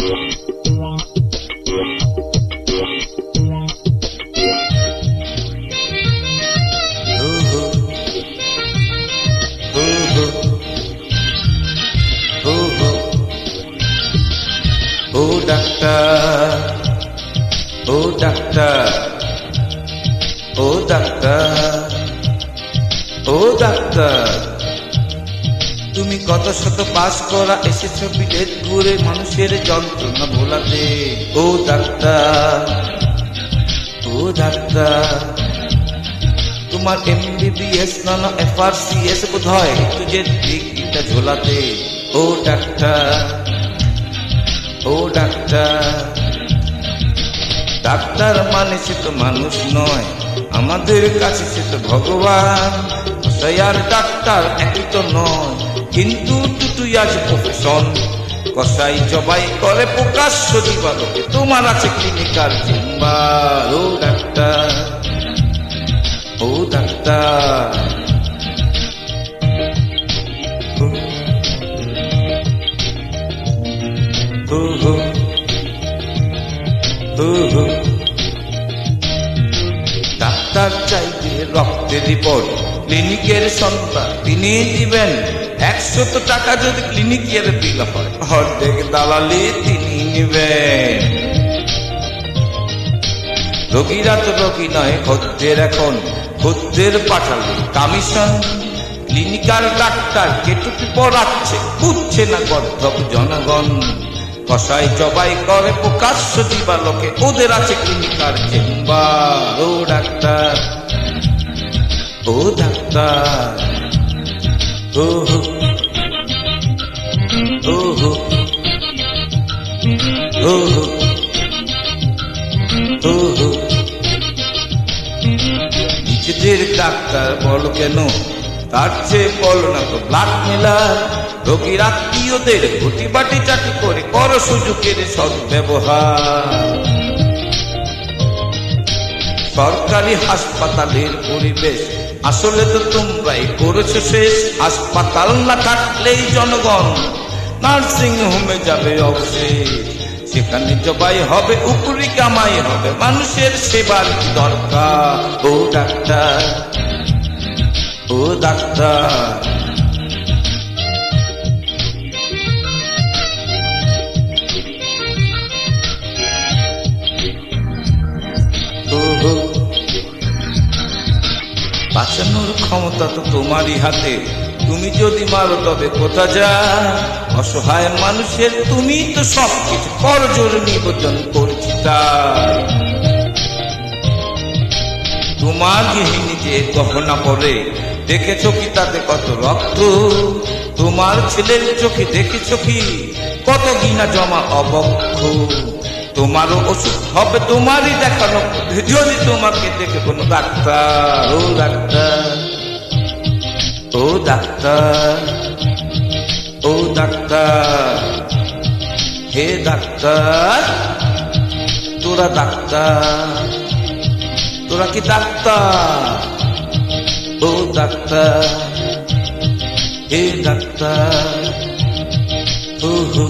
ও doctor, ও doctor, ও doctor, ও doctor, তুমি কত শত পাস করা এসেছো বিদেশ ঘুরে মানুষের যন্ত্রণা ভোলাতে। ও ডাক্তার, ও ডাক্তার, তোমার MBBS নানা FRCS বোধ হয় তুঝে ডিগ্রিটা ঝোলাতে। ও ডাক্তার, ও ডাক্তার, ডাক্তার মানে সে তো মানুষ নয়, আমাদের কাছে সে তো ভগবান। কসাই আর ডাক্তার একই তো নয়, কিন্তু দুটোই আজ প্রফেশন। কসাই জবাই করে প্রকাশ্য দিবালোকে, তোমার আছে ক্লিনিকাল চেম্বার। ও ডাক্তার, ও ডাক্তার, ডাক্তার চাইবে রক্তের রিপোর্ট, ক্লিনিকের সন্তান তিনি দিবেন। 100 টাকা যদি ক্লিনিকের বিল হয়, অর্ধেক দালালি তিনি নিবেন। রোগীরা তো রোগী নয় খদ্দের, এখন খদ্দের পাঠালে কমিশন। ক্লিনিকাল ডাক্তার কেটুকি পড়াচ্ছে, বুঝছে না গর্ধব জনগণ। কসাই জবাই করে প্রকাশ্য দিবালোকে, ওদের আছে ক্লিনিকাল চেম্বার। ও ডাক্তার, ও ডাক্তার, ও হো, ও হো, ও হো, ও হো। নিজেদের ডাক্তার বলো কেন, তার চেয়ে বলো না তো ব্ল্যাকমেলার। রোগীর আত্মীয়দের ঘটি বাটি চাটি করে করো সুযোগের সদ্ব্যবহার। সরকারি হাসপাতালের পরিবেশ আসলে তো তোমরাই করেছো শেষ। হাসপাতাল না থাকলেই জনগণ নার্সিং হোমে যাবে অবশেষ। সেখানে জবাই হবে, উপরি কামাই হবে, মানুষের সেবার কি দরকার। ও ডাক্তার, ও ডাক্তার, বাঁচানোর ক্ষমতা তো তোমারই হাতে, তুমি যদি মারো তবে কোথা যা। অসহায় মানুষের তুমি তো সবকিছু করজোর নিবেদন করছি তাই। তোমার গৃহিণী যে গহনা পরে, দেখেছো কি তাতে কত রক্ত? তোমার ছেলের চোখে দেখেছো কি কত গিনা জমা অবক্ষ? তোমারও ওষুধ হবে তোমারই দেখানো, যদি তোমাকে দেখে কোনো ডাক্তার। ও ডাক্তার, ও ডাক্তার, ও ডাক্তার, হে ডাক্তার, তোরা ডাক্তার, তোরা কি ডাক্তার? ও ডাক্তার, হে ডাক্তার, ও হো।